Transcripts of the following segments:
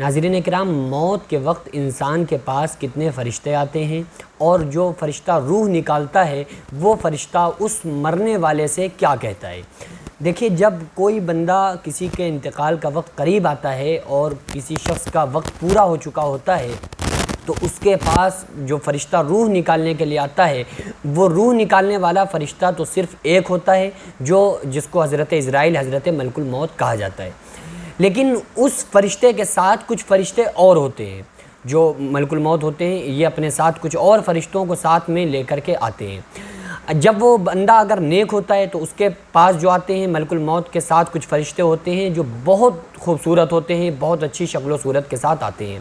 ناظرین کرام، موت کے وقت انسان کے پاس کتنے فرشتے آتے ہیں اور جو فرشتہ روح نکالتا ہے وہ فرشتہ اس مرنے والے سے کیا کہتا ہے؟ دیکھیے، جب کوئی بندہ کسی کے انتقال کا وقت قریب آتا ہے اور کسی شخص کا وقت پورا ہو چکا ہوتا ہے تو اس کے پاس جو فرشتہ روح نکالنے کے لیے آتا ہے وہ روح نکالنے والا فرشتہ تو صرف ایک ہوتا ہے جس کو حضرت عزرائیل، حضرت ملک الموت کہا جاتا ہے۔ لیکن اس فرشتے کے ساتھ کچھ فرشتے اور ہوتے ہیں جو ملک الموت ہوتے ہیں، یہ اپنے ساتھ کچھ اور فرشتوں کو ساتھ میں لے کر کے آتے ہیں۔ جب وہ بندہ اگر نیک ہوتا ہے تو اس کے پاس جو آتے ہیں ملک الموت کے ساتھ کچھ فرشتے ہوتے ہیں جو بہت خوبصورت ہوتے ہیں، بہت اچھی شکل و صورت کے ساتھ آتے ہیں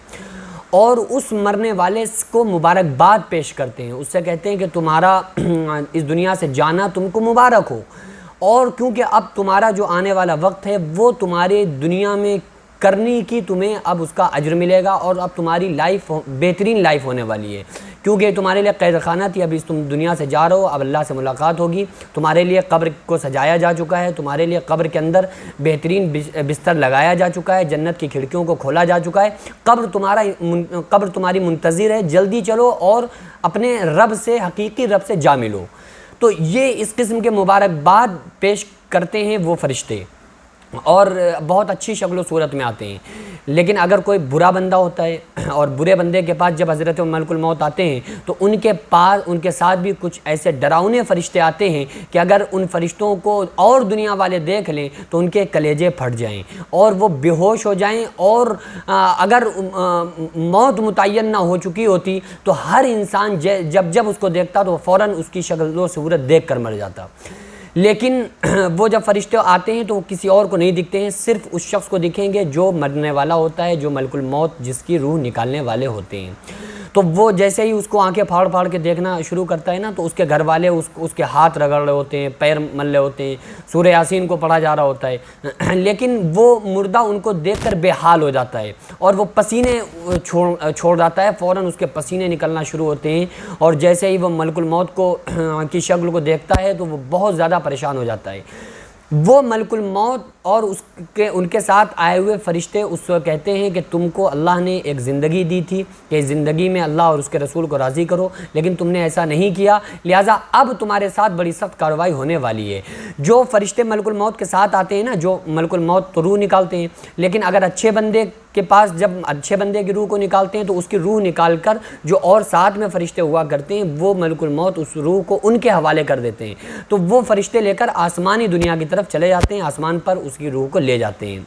اور اس مرنے والے کو مبارکباد پیش کرتے ہیں، اس سے کہتے ہیں کہ تمہارا اس دنیا سے جانا تم کو مبارک ہو، اور کیونکہ اب تمہارا جو آنے والا وقت ہے وہ تمہارے دنیا میں کرنے کی تمہیں اب اس کا اجر ملے گا، اور اب تمہاری لائف بہترین لائف ہونے والی ہے، کیونکہ تمہارے لیے قید خانہ تھی، ابھی تم دنیا سے جا رہے ہو، اب اللہ سے ملاقات ہوگی، تمہارے لیے قبر کو سجایا جا چکا ہے، تمہارے لیے قبر کے اندر بہترین بستر لگایا جا چکا ہے، جنت کی کھڑکیوں کو کھولا جا چکا ہے، قبر تمہاری منتظر ہے، جلدی چلو اور اپنے رب سے، حقیقی رب سے جا ملو۔ تو یہ اس قسم کے مبارکباد پیش کرتے ہیں وہ فرشتے، اور بہت اچھی شکل و صورت میں آتے ہیں۔ لیکن اگر کوئی برا بندہ ہوتا ہے اور برے بندے کے پاس جب حضرت ملک الموت آتے ہیں تو ان کے ساتھ بھی کچھ ایسے ڈراؤنے فرشتے آتے ہیں کہ اگر ان فرشتوں کو اور دنیا والے دیکھ لیں تو ان کے کلیجے پھٹ جائیں اور وہ بے ہوش ہو جائیں، اور اگر موت متعین نہ ہو چکی ہوتی تو ہر انسان جب اس کو دیکھتا تو فوراً اس کی شکل و صورت دیکھ کر مر جاتا۔ لیکن وہ جب فرشتے آتے ہیں تو وہ کسی اور کو نہیں دکھتے ہیں، صرف اس شخص کو دکھیں گے جو مرنے والا ہوتا ہے، جو ملک الموت جس کی روح نکالنے والے ہوتے ہیں۔ تو وہ جیسے ہی اس کو آنکھیں پھاڑ پھاڑ کے دیکھنا شروع کرتا ہے نا، تو اس کے گھر والے اس کے ہاتھ رگڑ رہے ہوتے ہیں، پیر مل رہے ہوتے ہیں، سورہ یاسین کو پڑھا جا رہا ہوتا ہے، لیکن وہ مردہ ان کو دیکھ کر بے حال ہو جاتا ہے اور وہ پسینے چھوڑ جاتا ہے، فوراً اس کے پسینے نکلنا شروع ہوتے ہیں، اور جیسے ہی وہ ملک الموت کی شکل کو دیکھتا ہے تو وہ بہت زیادہ پریشان ہو جاتا ہے۔ وہ ملک الموت اور ان کے ساتھ آئے ہوئے فرشتے اس کو کہتے ہیں کہ تم کو اللہ نے ایک زندگی دی تھی کہ اس زندگی میں اللہ اور اس کے رسول کو راضی کرو، لیکن تم نے ایسا نہیں کیا، لہٰذا اب تمہارے ساتھ بڑی سخت کارروائی ہونے والی ہے۔ جو فرشتے ملک الموت کے ساتھ آتے ہیں نا، جو ملک الموت تو روح نکالتے ہیں، لیکن اگر اچھے بندے کے پاس جب اچھے بندے کی روح کو نکالتے ہیں تو اس کی روح نکال کر جو اور ساتھ میں فرشتے ہوا کرتے ہیں وہ ملک الموت اس روح کو ان کے حوالے کر دیتے ہیں، تو وہ فرشتے لے کر آسمانی دنیا کی طرف چلے جاتے ہیں، آسمان پر اس کی روح کو لے جاتے ہیں۔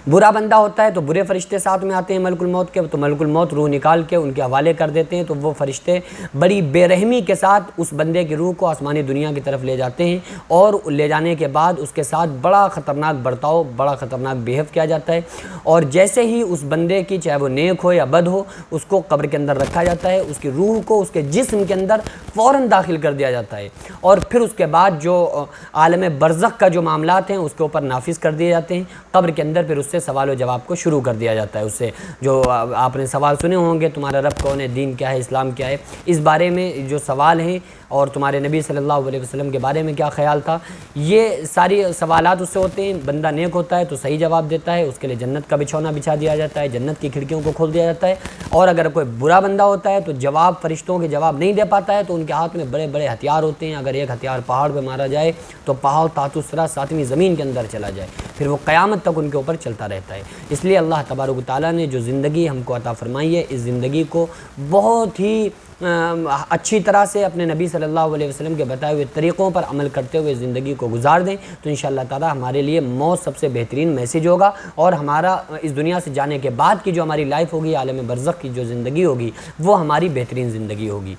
برا بندہ ہوتا ہے تو برے فرشتے ساتھ میں آتے ہیں ملک الموت کے، تو ملک الموت روح نکال کے ان کے حوالے کر دیتے ہیں، تو وہ فرشتے بڑی بے رحمی کے ساتھ اس بندے کی روح کو آسمانی دنیا کی طرف لے جاتے ہیں، اور لے جانے کے بعد اس کے ساتھ بڑا خطرناک برتاؤ، بڑا خطرناک بیہیو کیا جاتا ہے، اور جیسے ہی اس بندے کی چاہے وہ نیک ہو یا بد ہو اس کو قبر کے اندر رکھا جاتا ہے، اس کی روح کو اس کے جسم کے اندر فوراً داخل کر دیا جاتا ہے، اور پھر اس کے بعد جو عالم برزخ کا جو معاملات ہیں اس کے اوپر نافذ کر دیے جاتے ہیں۔ قبر کے اندر پھر اس سے سوال و جواب کو شروع کر دیا جاتا ہے، اس سے جو آپ نے سوال سنے ہوں گے، تمہارا رب کون ہے، دین کیا ہے، اسلام کیا ہے، اس بارے میں جو سوال ہیں، اور تمہارے نبی صلی اللہ علیہ وسلم کے بارے میں کیا خیال تھا، یہ ساری سوالات اس سے ہوتے ہیں۔ بندہ نیک ہوتا ہے تو صحیح جواب دیتا ہے، اس کے لیے جنت کا بچھونا بچھا دیا جاتا ہے، جنت کی کھڑکیوں کو کھول دیا جاتا ہے، اور اگر کوئی برا بندہ ہوتا ہے تو فرشتوں کے جواب نہیں دے پاتا ہے تو ان کے ہاتھ میں بڑے بڑے ہتھیار ہوتے ہیں، اگر ایک ہتھیار پہاڑ پہ مارا جائے تو پہاڑ تحت الثری ساتویں زمین کے اندر چلا جائے، پھر وہ قیامت تک ان کے اوپر چلتا رہتا ہے۔ اس لیے اللہ تبارک و تعالیٰ نے جو زندگی ہم کو عطا فرمائی ہے، اس زندگی کو بہت ہی اچھی طرح سے اپنے نبی صلی اللہ علیہ وسلم کے بتائے ہوئے طریقوں پر عمل کرتے ہوئے زندگی کو گزار دیں تو انشاءاللہ تعالیٰ ہمارے لیے موت سب سے بہترین میسیج ہوگا، اور ہمارا اس دنیا سے جانے کے بعد کی جو ہماری لائف ہوگی، عالم برزخ کی جو زندگی ہوگی، وہ ہماری بہترین زندگی ہوگی۔